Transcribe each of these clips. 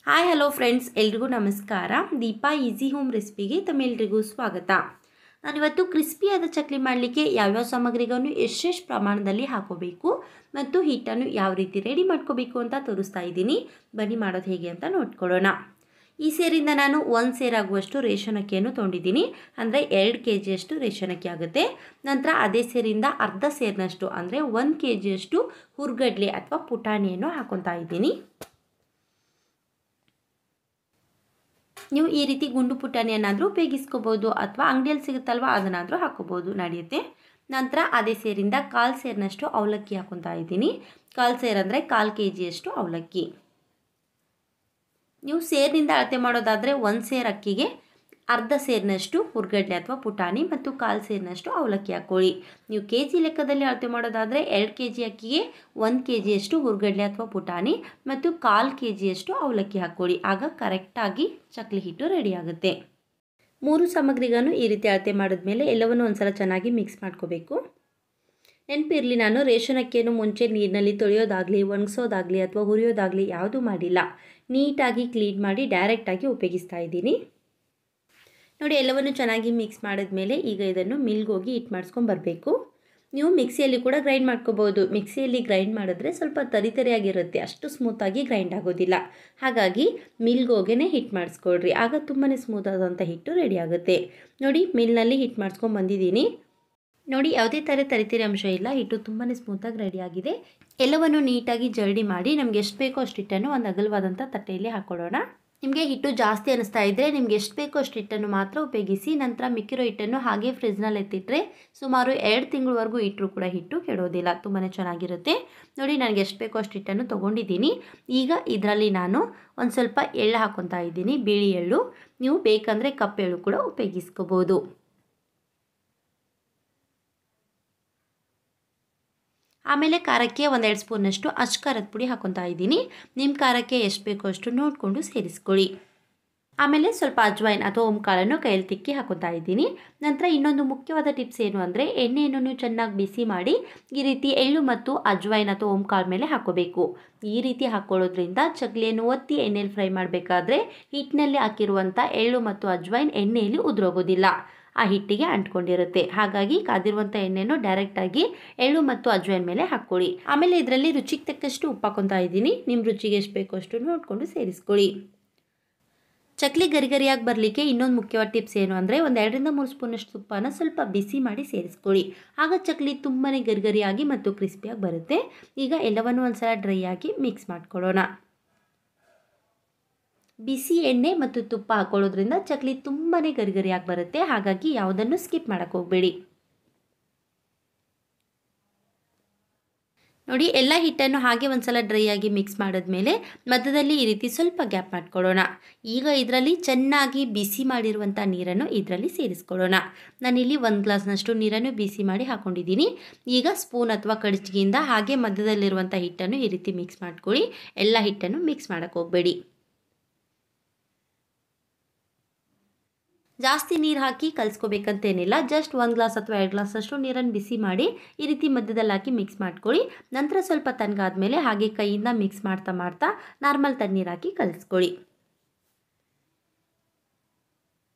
Hi hello friends, ಎಲ್ರಿಗೂ ನಮಸ್ಕಾರ. Deepa easy home ರೆಸಿಪಿಗೆ ತಮ್ಮೆಲ್ಲರಿಗೂ ಸ್ವಾಗತ. ನಾನಿವತ್ತು ಕ್ರಿಸ್ಪಿಯಾದ ಚಕ್ಲಿ ಮಾಡಲಿಕ್ಕೆ ಯಾವ್ಯಾವ ಸಾಮಗ್ರಿಗಳನ್ನು ಎಷ್ಟೆಷ್ಟು ಪ್ರಮಾಣದಲ್ಲಿ ಹಾಕೋಬೇಕು ಮತ್ತು ಹಿಟ್ಟನ್ನು ಯಾವ ರೀತಿ ರೆಡಿ ಮಾಡ್ಕೋಬೇಕು ಅಂತ ತೋರಿಸ್ತಾ ಇದ್ದೀನಿ. ಬನ್ನಿ ಮಾಡೋದು ಹೇಗೆ ಅಂತ ನೋಡ್ಕೊಳ್ಳೋಣ. ಈ ಸೇರಿಂದ ನಾನು 1 ಸೇರಾಗುವಷ್ಟು ರೇಷನ್ ಅಕ್ಕಿಯನ್ನು ತೊಗೊಂಡಿದ್ದೀನಿ. ಅಂದರೆ 2 kg ರೇಷನ್ ಅಕ್ಕಿ ಆಗುತ್ತೆ. ನಂತರ ಅದೇ ಸೇರಿಂದ ಅರ್ಧ ಸೇರಿನಷ್ಟು ಅಂದರೆ 1 kg ಹುರ್ಗಡ್ಲೆ ಅಥವಾ ಪುಟಾಣಿಯನ್ನು ಹಾಕೊತಾ ಇದ್ದೀನಿ. ನೀವು ಈ ರೀತಿ ಗುಂಡು ಪುಟಾಣಿಯನ್ನಾದರೂ ಉಪಯೋಗಿಸ್ಕೋಬೋದು ಅಥವಾ ಅಂಗಡಿಯಲ್ಲಿ ಸಿಗುತ್ತಲ್ವ ಅದನ್ನಾದರೂ ಹಾಕೋಬೋದು, ನಡೆಯುತ್ತೆ. ನಂತರ ಅದೇ ಸೇರಿಂದ 1/4 ಸೇರಿನಷ್ಟು ಅವಲಕ್ಕಿ ಹಾಕೊತಾ ಇದ್ದೀನಿ. 1/4 ಸೇರು ಅಂದರೆ 1/4 kg ಅವಲಕ್ಕಿ. ನೀವು ಸೇರಿನಿಂದ ಅಳತೆ ಮಾಡೋದಾದರೆ 1 ಸೇರು ಅಕ್ಕಿಗೆ ಅರ್ಧ ಸೇರಿನಷ್ಟು ಹುರ್ಗಡ್ಲೆ ಅಥವಾ ಪುಟಾಣಿ ಮತ್ತು 1/4 ಸೇರಿನಷ್ಟು ಅವಲಕ್ಕಿ ಹಾಕ್ಕೊಳ್ಳಿ. ನೀವು kg ಲೆಕ್ಕದಲ್ಲಿ ಅಳತೆ ಮಾಡೋದಾದರೆ 2 kg ಅಕ್ಕಿಗೆ 1 kg ಹುರ್ಗಡ್ಲೆ ಅಥವಾ ಪುಟಾಣಿ ಮತ್ತು 1/4 kg ಅವಲಕ್ಕಿ ಹಾಕ್ಕೊಳ್ಳಿ. ಆಗ ಕರೆಕ್ಟಾಗಿ ಚಕ್ಲಿ ಹಿಟ್ಟು ರೆಡಿ ಆಗುತ್ತೆ. 3 ಸಾಮಗ್ರಿಗಳನ್ನು ಈ ರೀತಿ ಅಳತೆ ಮಾಡಿದ್ಮೇಲೆ ಎಲ್ಲವನ್ನು ಒಂದ್ಸಲ ಚೆನ್ನಾಗಿ ಮಿಕ್ಸ್ ಮಾಡ್ಕೋಬೇಕು. ನೆನಪಿರಲಿ, ನಾನು ರೇಷನ್ ಅಕ್ಕಿಯನ್ನು ಮುಂಚೆ ನೀರಿನಲ್ಲಿ ತೊಳೆಯೋದಾಗಲಿ ಒಣಗಿಸೋದಾಗಲಿ ಅಥವಾ ಹುರಿಯೋದಾಗಲಿ ಯಾವುದೂ ಮಾಡಿಲ್ಲ. ನೀಟಾಗಿ ಕ್ಲೀನ್ ಮಾಡಿ ಡೈರೆಕ್ಟಾಗಿ ಉಪಯೋಗಿಸ್ತಾ ಇದ್ದೀನಿ. ನೋಡಿ, ಎಲ್ಲವನ್ನು ಚೆನ್ನಾಗಿ ಮಿಕ್ಸ್ ಮಾಡಿದ್ಮೇಲೆ ಈಗ ಇದನ್ನು ಮಿಲ್ಗೆ ಹೋಗಿ ಹಿಟ್ಟು ಮಾಡಿಸ್ಕೊಂಡು ಬರಬೇಕು. ನೀವು ಮಿಕ್ಸಿಯಲ್ಲಿ ಕೂಡ ಗ್ರೈಂಡ್ ಮಾಡ್ಕೋಬೋದು. ಮಿಕ್ಸಿಯಲ್ಲಿ ಗ್ರೈಂಡ್ ಮಾಡಿದ್ರೆ ಸ್ವಲ್ಪ ತರಿತರಿಯಾಗಿರುತ್ತೆ, ಅಷ್ಟು ಸ್ಮೂತಾಗಿ ಗ್ರೈಂಡ್ ಆಗೋದಿಲ್ಲ. ಹಾಗಾಗಿ ಮಿಲ್ಗೆ ಹೋಗೇ ಹಿಟ್ಟು ಮಾಡಿಸ್ಕೊಳ್ರಿ, ಆಗ ತುಂಬಾ ಸ್ಮೂತ್ ಆದಂಥ ಹಿಟ್ಟು ರೆಡಿ ಆಗುತ್ತೆ. ನೋಡಿ, ಮಿಲ್ನಲ್ಲಿ ಹಿಟ್ಟು ಮಾಡಿಸ್ಕೊಂಡು ಬಂದಿದ್ದೀನಿ. ನೋಡಿ, ಯಾವುದೇ ಥರ ತರಿತರಿ ಅಂಶ ಇಲ್ಲ, ಹಿಟ್ಟು ತುಂಬಾ ಸ್ಮೂತಾಗಿ ರೆಡಿ ಆಗಿದೆ. ಎಲ್ಲವನ್ನು ನೀಟಾಗಿ ಜರಡಿ ಮಾಡಿ ನಮ್ಗೆ ಎಷ್ಟು ಬೇಕೋ ಅಷ್ಟು ಹಿಟ್ಟನ್ನು ಒಂದು ಅಗಲವಾದಂಥ ತಟ್ಟೆಯಲ್ಲಿ ಹಾಕ್ಕೊಳ್ಳೋಣ. ನಿಮಗೆ ಹಿಟ್ಟು ಜಾಸ್ತಿ ಅನಿಸ್ತಾ ಇದ್ದರೆ ನಿಮ್ಗೆ ಎಷ್ಟು ಬೇಕೋ ಅಷ್ಟು ಹಿಟ್ಟನ್ನು ಮಾತ್ರ ಉಪಯೋಗಿಸಿ. ನಂತರ ಮಿಕ್ಕಿರೋ ಹಿಟ್ಟನ್ನು ಹಾಗೆ ಫ್ರಿಜ್ನಲ್ಲಿ ಎತ್ತಿಟ್ಟರೆ ಸುಮಾರು 2 ತಿಂಗಳವರೆಗೂ ಇಟ್ಟರೂ ಕೂಡ ಹಿಟ್ಟು ಕೆಡೋದಿಲ್ಲ, ತುಂಬಾ ಚೆನ್ನಾಗಿರುತ್ತೆ. ನೋಡಿ, ನನಗೆ ಎಷ್ಟು ಬೇಕೋ ಅಷ್ಟು ಹಿಟ್ಟನ್ನು ತೊಗೊಂಡಿದ್ದೀನಿ. ಈಗ ಇದರಲ್ಲಿ ನಾನು ಒಂದು ಸ್ವಲ್ಪ ಎಳ್ಳು ಹಾಕ್ಕೊತಾ ಇದ್ದೀನಿ, ಬಿಳಿ ಎಳ್ಳು. ನೀವು ಬೇಕಂದರೆ ಕಪ್ಪೆಳ್ಳು ಕೂಡ ಉಪಯೋಗಿಸ್ಕೋಬೋದು. ಆಮೇಲೆ ಖಾರಕ್ಕೆ 1-2 ಸ್ಪೂನಷ್ಟು ಅಚ್ಚ ಖಾರದ ಪುಡಿ ಹಾಕೊತಾ ಇದ್ದೀನಿ. ನಿಮ್ಮ ಖಾರಕ್ಕೆ ಎಷ್ಟು ಬೇಕೋ ಅಷ್ಟು ನೋಡಿಕೊಂಡು ಸೇರಿಸ್ಕೊಳ್ಳಿ. ಆಮೇಲೆ ಸ್ವಲ್ಪ ಅಜ್ವೈನ್ ಅಥವಾ ಓಂಕಾಳನ್ನು ಕೈಯಲ್ಲಿ ತಿಕ್ಕಿ ಹಾಕೊತಾ ಇದ್ದೀನಿ. ನಂತರ ಇನ್ನೊಂದು ಮುಖ್ಯವಾದ ಟಿಪ್ಸ್ ಏನು ಅಂದರೆ, ಎಣ್ಣೆಯನ್ನು ನೀವು ಚೆನ್ನಾಗಿ ಬಿಸಿ ಮಾಡಿ ಈ ರೀತಿ ಎಳ್ಳು ಮತ್ತು ಅಜ್ವೈನ್ ಅಥವಾ ಓಂಕಾಳ ಮೇಲೆ ಹಾಕೋಬೇಕು. ಈ ರೀತಿ ಹಾಕ್ಕೊಳ್ಳೋದ್ರಿಂದ ಚಕ್ಲಿಯನ್ನು ಒತ್ತಿ ಎಣ್ಣೆಯಲ್ಲಿ ಫ್ರೈ ಮಾಡಬೇಕಾದ್ರೆ ಹಿಟ್ಟಿನಲ್ಲಿ ಹಾಕಿರುವಂಥ ಎಳ್ಳು ಮತ್ತು ಅಜ್ವೈನ್ ಎಣ್ಣೆಯಲ್ಲಿ ಉದುರೋಗೋದಿಲ್ಲ, ಆ ಹಿಟ್ಟಿಗೆ ಅಂಟ್ಕೊಂಡಿರುತ್ತೆ. ಹಾಗಾಗಿ ಕಾದಿರುವಂಥ ಎಣ್ಣೆಯನ್ನು ಡೈರೆಕ್ಟಾಗಿ ಎಳ್ಳು ಮತ್ತು ಅಜ್ವೈನ್ ಮೇಲೆ ಹಾಕ್ಕೊಳ್ಳಿ. ಆಮೇಲೆ ಇದರಲ್ಲಿ ರುಚಿಗೆ ತಕ್ಕಷ್ಟು ಉಪ್ಪು ಹಾಕೊತಾ ಇದ್ದೀನಿ. ನಿಮ್ಮ ರುಚಿಗೆ ಎಷ್ಟು ಬೇಕೋ ಅಷ್ಟು ನೋಡಿಕೊಂಡು ಸೇರಿಸ್ಕೊಳ್ಳಿ. ಚಕ್ಲಿ ಗರಿಗರಿಯಾಗಿ ಬರಲಿಕ್ಕೆ ಇನ್ನೊಂದು ಮುಖ್ಯವಾದ ಟಿಪ್ಸ್ ಏನು ಅಂದರೆ, 2-3 ಸ್ಪೂನಷ್ಟು ತುಪ್ಪನ ಸ್ವಲ್ಪ ಬಿಸಿ ಮಾಡಿ ಸೇರಿಸ್ಕೊಳ್ಳಿ. ಆಗ ಚಕ್ಲಿ ತುಂಬಾ ಗರಿಗರಿಯಾಗಿ ಮತ್ತು ಕ್ರಿಸ್ಪಿಯಾಗಿ ಬರುತ್ತೆ. ಈಗ ಎಲ್ಲವನ್ನು ಒಂದ್ಸಲ ಡ್ರೈ ಆಗಿ ಮಿಕ್ಸ್ ಮಾಡ್ಕೊಳ್ಳೋಣ. ಬಿಸಿ ಎಣ್ಣೆ ಮತ್ತು ತುಪ್ಪ ಹಾಕೊಳ್ಳೋದ್ರಿಂದ ಚಕ್ಲಿ ತುಂಬಾ ಗರಿಗರಿಯಾಗಿ ಬರುತ್ತೆ. ಹಾಗಾಗಿ ಯಾವುದನ್ನು ಸ್ಕಿಪ್ ಮಾಡೋಕ್ಕೆ ಹೋಗಬೇಡಿ. ನೋಡಿ, ಎಲ್ಲ ಹಿಟ್ಟನ್ನು ಹಾಗೆ ಒಂದ್ಸಲ ಡ್ರೈ ಆಗಿ ಮಿಕ್ಸ್ ಮಾಡಿದ್ಮೇಲೆ ಮಧ್ಯದಲ್ಲಿ ಈ ರೀತಿ ಸ್ವಲ್ಪ ಗ್ಯಾಪ್ ಮಾಡ್ಕೊಳ್ಳೋಣ. ಈಗ ಇದರಲ್ಲಿ ಚೆನ್ನಾಗಿ ಬಿಸಿ ಮಾಡಿರುವಂಥ ನೀರನ್ನು ಇದರಲ್ಲಿ ಸೇರಿಸ್ಕೊಳ್ಳೋಣ. ನಾನಿಲ್ಲಿ 1 ಗ್ಲಾಸ್ನಷ್ಟು ನೀರನ್ನು ಬಿಸಿ ಮಾಡಿ ಹಾಕ್ಕೊಂಡಿದ್ದೀನಿ. ಈಗ ಸ್ಪೂನ್ ಅಥವಾ ಕಡಚಿಗೆಯಿಂದ ಹಾಗೆ ಮಧ್ಯದಲ್ಲಿರುವಂಥ ಹಿಟ್ಟನ್ನು ಈ ರೀತಿ ಮಿಕ್ಸ್ ಮಾಡ್ಕೊಳ್ಳಿ. ಎಲ್ಲ ಹಿಟ್ಟನ್ನು ಮಿಕ್ಸ್ ಮಾಡೋಕ್ಕೆ ಹೋಗಬೇಡಿ. ಜಾಸ್ತಿ ನೀರು ಹಾಕಿ ಕಲಿಸ್ಕೋಬೇಕಂತೇನಿಲ್ಲ, ಜಸ್ಟ್ 1 ಗ್ಲಾಸ್ ಅಥವಾ 2 ಗ್ಲಾಸಷ್ಟು ನೀರನ್ನು ಬಿಸಿ ಮಾಡಿ ಈ ರೀತಿ ಮಧ್ಯದಲ್ಲಿ ಹಾಕಿ ಮಿಕ್ಸ್ ಮಾಡ್ಕೊಳ್ಳಿ. ನಂತರ ಸ್ವಲ್ಪ ತಣ್ಣಗಾದ್ಮೇಲೆ ಹಾಗೆ ಕೈಯಿಂದ ಮಿಕ್ಸ್ ಮಾಡ್ತಾ ಮಾಡ್ತಾ ನಾರ್ಮಲ್ ತಣ್ಣೀರು ಹಾಕಿ ಕಲಿಸ್ಕೊಳ್ಳಿ.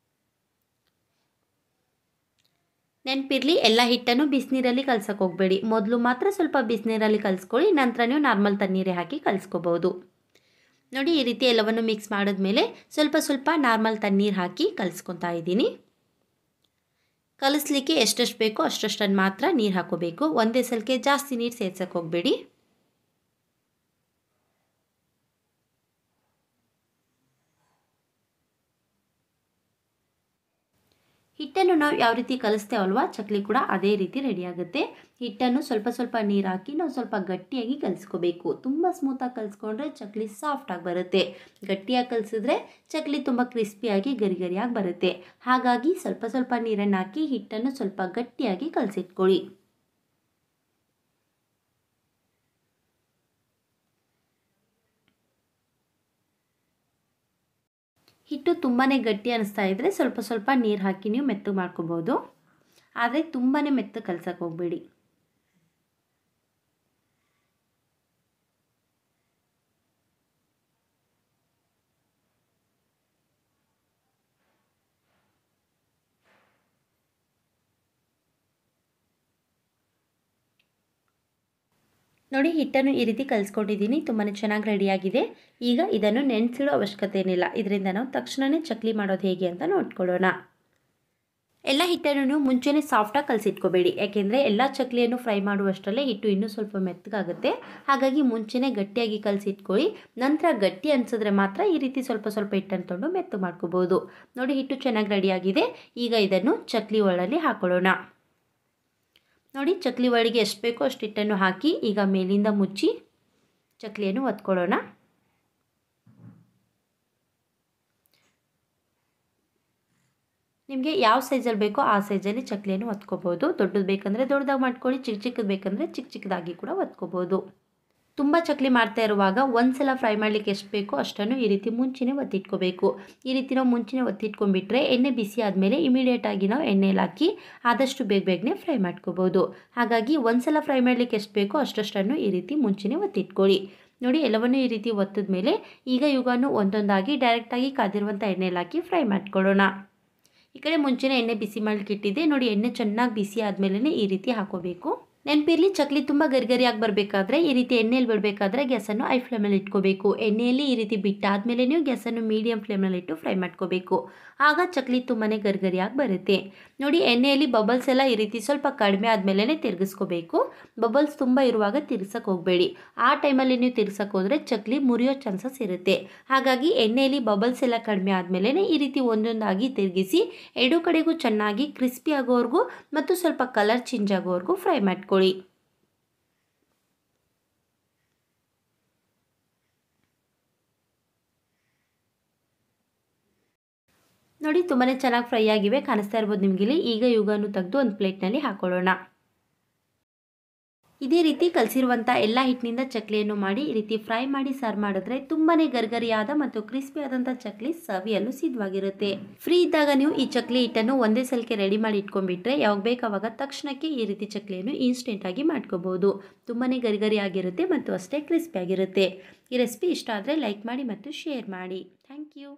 ನೆನಪಿರಲಿ, ಎಲ್ಲ ಹಿಟ್ಟನ್ನು ಬಿಸಿನೀರಲ್ಲಿ ಕಲ್ಸಕ್ಕೆ ಹೋಗಬೇಡಿ. ಮೊದಲು ಮಾತ್ರ ಸ್ವಲ್ಪ ಬಿಸಿನೀರಲ್ಲಿ ಕಲಿಸ್ಕೊಳ್ಳಿ, ನಂತರ ನೀವು ನಾರ್ಮಲ್ ತಣ್ಣೀರೇ ಹಾಕಿ ಕಲಿಸ್ಕೋಬೋದು. ನೋಡಿ, ಈ ರೀತಿ ಎಲ್ಲವನ್ನು ಮಿಕ್ಸ್ ಮಾಡಿದ್ಮೇಲೆ ಸ್ವಲ್ಪ ಸ್ವಲ್ಪ ನಾರ್ಮಲ್ ತಣ್ಣೀರು ಹಾಕಿ ಕಲಿಸ್ಕೊತಾ ಇದ್ದೀನಿ. ಕಲಿಸ್ಲಿಕ್ಕೆ ಎಷ್ಟೆಷ್ಟು ಬೇಕೋ ಅಷ್ಟನ್ನು ಮಾತ್ರ ನೀರು ಹಾಕೋಬೇಕು. ಒಂದೇ ಸಲಕ್ಕೆ ಜಾಸ್ತಿ ನೀರು ಸೇರ್ಸಕ್ಕೆ ಹೋಗಬೇಡಿ. ಹಿಟ್ಟನ್ನು ನಾವು ಯಾವ ರೀತಿ ಕಲಿಸ್ತೇವಲ್ವ, ಚಕ್ಲಿ ಕೂಡ ಅದೇ ರೀತಿ ರೆಡಿ ಆಗುತ್ತೆ. ಹಿಟ್ಟನ್ನು ಸ್ವಲ್ಪ ಸ್ವಲ್ಪ ನೀರು ಹಾಕಿ ನಾವು ಸ್ವಲ್ಪ ಗಟ್ಟಿಯಾಗಿ ಕಲಿಸ್ಕೋಬೇಕು. ತುಂಬ ಸ್ಮೂತಾಗಿ ಕಲಿಸ್ಕೊಂಡ್ರೆ ಚಕ್ಲಿ ಸಾಫ್ಟಾಗಿ ಬರುತ್ತೆ. ಗಟ್ಟಿಯಾಗಿ ಕಲಿಸಿದ್ರೆ ಚಕ್ಲಿ ತುಂಬ ಕ್ರಿಸ್ಪಿಯಾಗಿ ಗರಿಗರಿಯಾಗಿ ಬರುತ್ತೆ. ಹಾಗಾಗಿ ಸ್ವಲ್ಪ ಸ್ವಲ್ಪ ನೀರನ್ನು ಹಾಕಿ ಹಿಟ್ಟನ್ನು ಸ್ವಲ್ಪ ಗಟ್ಟಿಯಾಗಿ ಕಲಸಿಟ್ಕೊಳ್ಳಿ. ಹಿಟ್ಟು ತುಂಬಾ ಗಟ್ಟಿ ಅನಿಸ್ತಾ ಇದ್ದರೆ ಸ್ವಲ್ಪ ಸ್ವಲ್ಪ ನೀರು ಹಾಕಿ ನೀವು ಮೆತ್ತಗೆ ಮಾಡ್ಕೋಬೋದು. ಆದರೆ ತುಂಬಾ ಮೆತ್ತಗೆ ಕಲಸಕ್ಕೆ ಹೋಗಬೇಡಿ. ನೋಡಿ ಹಿಟ್ಟನ್ನು ಈ ರೀತಿ ಕಲಿಸ್ಕೊಂಡಿದ್ದೀನಿ, ತುಂಬಾ ಚೆನ್ನಾಗಿ ರೆಡಿಯಾಗಿದೆ. ಈಗ ಇದನ್ನು ನೆನೆಸಿಡೋ ಅವಶ್ಯಕತೆ ಏನಿಲ್ಲ, ಇದರಿಂದ ನಾವು ತಕ್ಷಣವೇ ಚಕ್ಲಿ ಮಾಡೋದು ಹೇಗೆ ಅಂತ ನೋಡ್ಕೊಳ್ಳೋಣ. ಎಲ್ಲ ಹಿಟ್ಟನ್ನು ಮುಂಚೆನೇ ಸಾಫ್ಟಾಗಿ ಕಲಸಿಟ್ಕೋಬೇಡಿ, ಯಾಕೆಂದರೆ ಎಲ್ಲ ಚಕ್ಲಿಯನ್ನು ಫ್ರೈ ಮಾಡುವಷ್ಟರಲ್ಲೇ ಹಿಟ್ಟು ಇನ್ನೂ ಸ್ವಲ್ಪ ಮೆತ್ತಗಾಗುತ್ತೆ. ಹಾಗಾಗಿ ಮುಂಚೆನೇ ಗಟ್ಟಿಯಾಗಿ ಕಲಸಿಟ್ಕೊಳ್ಳಿ. ನಂತರ ಗಟ್ಟಿ ಅನಿಸಿದ್ರೆ ಮಾತ್ರ ಈ ರೀತಿ ಸ್ವಲ್ಪ ಸ್ವಲ್ಪ ಹಿಟ್ಟನ್ನು ತೊಗೊಂಡು ಮೆತ್ತಗೆ ಮಾಡ್ಕೋಬೋದು. ನೋಡಿ ಹಿಟ್ಟು ಚೆನ್ನಾಗಿ ರೆಡಿಯಾಗಿದೆ. ಈಗ ಇದನ್ನು ಚಕ್ಲಿ ಒಳಲ್ಲಿ ಹಾಕೊಳ್ಳೋಣ. ನೋಡಿ ಚಕ್ಲಿ ಒಳಗೆ ಎಷ್ಟು ಬೇಕೋ ಅಷ್ಟು ಹಿಟ್ಟನ್ನು ಹಾಕಿ ಈಗ ಮೇಲಿಂದ ಮುಚ್ಚಿ ಚಕ್ಲಿಯನ್ನು ಒತ್ಕೊಳ್ಳೋಣ. ನಿಮಗೆ ಯಾವ ಸೈಜಲ್ಲಿ ಬೇಕೋ ಆ ಸೈಜಲ್ಲಿ ಚಕ್ಲಿಯನ್ನು ಒತ್ಕೋಬೋದು. ದೊಡ್ಡದು ಬೇಕಂದರೆ ದೊಡ್ಡದಾಗಿ ಮಾಡ್ಕೊಳ್ಳಿ, ಚಿಕ್ಕ ಚಿಕ್ಕದು ಬೇಕಂದರೆ ಚಿಕ್ಕ ಚಿಕ್ಕದಾಗಿ ಕೂಡ ಒತ್ಕೋಬೋದು. ತುಂಬ ಚಕ್ಲಿ ಮಾಡ್ತಾ ಇರುವಾಗ ಒಂದು ಸಲ ಫ್ರೈ ಮಾಡಲಿಕ್ಕೆ ಎಷ್ಟು ಬೇಕೋ ಅಷ್ಟನ್ನು ಈ ರೀತಿ ಮುಂಚೆನೇ ಒತ್ತಿಟ್ಕೋಬೇಕು. ಈ ರೀತಿ ನಾವು ಮುಂಚೆನೇ ಒತ್ತಿಟ್ಕೊಂಡ್ಬಿಟ್ರೆ ಎಣ್ಣೆ ಬಿಸಿ ಆದಮೇಲೆ ಇಮಿಡಿಯೇಟಾಗಿ ನಾವು ಎಣ್ಣೆಯಲ್ಲಿ ಹಾಕಿ ಆದಷ್ಟು ಬೇಗನೆ ಫ್ರೈ ಮಾಡ್ಕೋಬೋದು. ಹಾಗಾಗಿ ಒಂದು ಸಲ ಫ್ರೈ ಮಾಡಲಿಕ್ಕೆ ಎಷ್ಟು ಬೇಕೋ ಅಷ್ಟನ್ನು ಈ ರೀತಿ ಮುಂಚೆನೇ ಒತ್ತಿಟ್ಕೊಳ್ಳಿ. ನೋಡಿ ಎಲ್ಲವನ್ನೂ ಈ ರೀತಿ ಒತ್ತಿದ ಮೇಲೆ ಈಗ ಇವುಗಳನ್ನು ಒಂದೊಂದಾಗಿ ಡೈರೆಕ್ಟಾಗಿ ಕಾದಿರುವಂಥ ಎಣ್ಣೆಯಲ್ಲಿ ಹಾಕಿ ಫ್ರೈ ಮಾಡ್ಕೊಳ್ಳೋಣ. ಈ ಕಡೆ ಮುಂಚೆನೇ ಎಣ್ಣೆ ಬಿಸಿ ಮಾಡಲಿಕ್ಕೆ ಇಟ್ಟಿದ್ದೆ. ನೋಡಿ ಎಣ್ಣೆ ಚೆನ್ನಾಗಿ ಬಿಸಿ ಆದಮೇಲೆ ಈ ರೀತಿ ಹಾಕೋಬೇಕು. ನೆನಪಿರಲಿ, ಚಕ್ಲಿ ತುಂಬ ಗರಿಗರಿಯಾಗಿ ಬರಬೇಕಾದ್ರೆ ಈ ರೀತಿ ಎಣ್ಣೆಯಲ್ಲಿ ಬಿಡಬೇಕಾದ್ರೆ ಗ್ಯಾಸನ್ನು ಹೈ ಫ್ಲೇಮಲ್ಲಿ ಇಟ್ಕೋಬೇಕು. ಎಣ್ಣೆಯಲ್ಲಿ ಈ ರೀತಿ ಬಿಟ್ಟಾದಮೇಲೆ ನೀವು ಗ್ಯಾಸನ್ನು ಮೀಡಿಯಮ್ ಫ್ಲೇಮಲ್ಲಿ ಇಟ್ಟು ಫ್ರೈ ಮಾಡ್ಕೋಬೇಕು. ಆಗ ಚಕ್ಲಿ ತುಂಬಾ ಗರಿಗರಿಯಾಗಿ ಬರುತ್ತೆ. ನೋಡಿ ಎಣ್ಣೆಯಲ್ಲಿ ಬಬಲ್ಸ್ ಎಲ್ಲ ಈ ರೀತಿ ಸ್ವಲ್ಪ ಕಡಿಮೆ ಆದಮೇಲೆ ತಿರುಗಿಸ್ಕೋಬೇಕು. ಬಬಲ್ಸ್ ತುಂಬ ಇರುವಾಗ ತಿರ್ಸಕ್ಕೆ ಹೋಗಬೇಡಿ. ಆ ಟೈಮಲ್ಲಿ ನೀವು ತಿರ್ಸಕ್ಕೆ ಹೋದರೆ ಚಕ್ಲಿ ಮುರಿಯೋ ಚಾನ್ಸಸ್ ಇರುತ್ತೆ. ಹಾಗಾಗಿ ಎಣ್ಣೆಯಲ್ಲಿ ಬಬಲ್ಸ್ ಎಲ್ಲ ಕಡಿಮೆ ಆದಮೇಲೆ ಈ ರೀತಿ ಒಂದೊಂದಾಗಿ ತಿರುಗಿಸಿ ಎರಡೂ ಕಡೆಗೂ ಚೆನ್ನಾಗಿ ಕ್ರಿಸ್ಪಿ ಆಗೋವರೆಗೂ ಮತ್ತು ಸ್ವಲ್ಪ ಕಲರ್ ಚೇಂಜ್ ಆಗೋವರೆಗೂ ಫ್ರೈ ಮಾಡ್ಕೊಳ್ಳಿ. ನೋಡಿ ತುಂಬಾ ಚೆನ್ನಾಗಿ ಫ್ರೈ ಆಗಿವೆ, ಕಾಣಿಸ್ತಾ ಇರ್ಬೋದು ನಿಮಗಿಲ್ಲಿ. ಈಗ ಇವುಗಳನ್ನು ತೆಗೆದು ಒಂದು ಪ್ಲೇಟ್ನಲ್ಲಿ ಹಾಕೊಳ್ಳೋಣ. ಇದೇ ರೀತಿ ಕಲಸಿರುವಂಥ ಎಲ್ಲ ಹಿಟ್ಟಿನಿಂದ ಚಕ್ಲಿಯನ್ನು ಮಾಡಿ ಈ ರೀತಿ ಫ್ರೈ ಮಾಡಿ ಸರ್ವ್ ಮಾಡಿದ್ರೆ ತುಂಬಾ ಗರಿಗರಿಯಾದ ಮತ್ತು ಕ್ರಿಸ್ಪಿ ಆದಂಥ ಚಕ್ಲಿ ಸವಿಯಲು ಸಿದ್ಧವಾಗಿರುತ್ತೆ. ಫ್ರೀ ಇದ್ದಾಗ ನೀವು ಈ ಚಕ್ಲಿ ಹಿಟ್ಟನ್ನು ಒಂದೇ ಸಲಕ್ಕೆ ರೆಡಿ ಮಾಡಿ ಇಟ್ಕೊಂಡ್ಬಿಟ್ರೆ ಯಾವಾಗ ಬೇಕಾವಾಗ ತಕ್ಷಣಕ್ಕೆ ಈ ರೀತಿ ಚಕ್ಲಿಯನ್ನು ಇನ್ಸ್ಟೆಂಟಾಗಿ ಮಾಡ್ಕೋಬೋದು. ತುಂಬಾ ಗರಿಗರಿಯಾಗಿರುತ್ತೆ ಮತ್ತು ಅಷ್ಟೇ ಕ್ರಿಸ್ಪಿ ಆಗಿರುತ್ತೆ. ಈ ರೆಸಿಪಿ ಇಷ್ಟ ಆದರೆ ಲೈಕ್ ಮಾಡಿ ಮತ್ತು ಶೇರ್ ಮಾಡಿ. Thank you.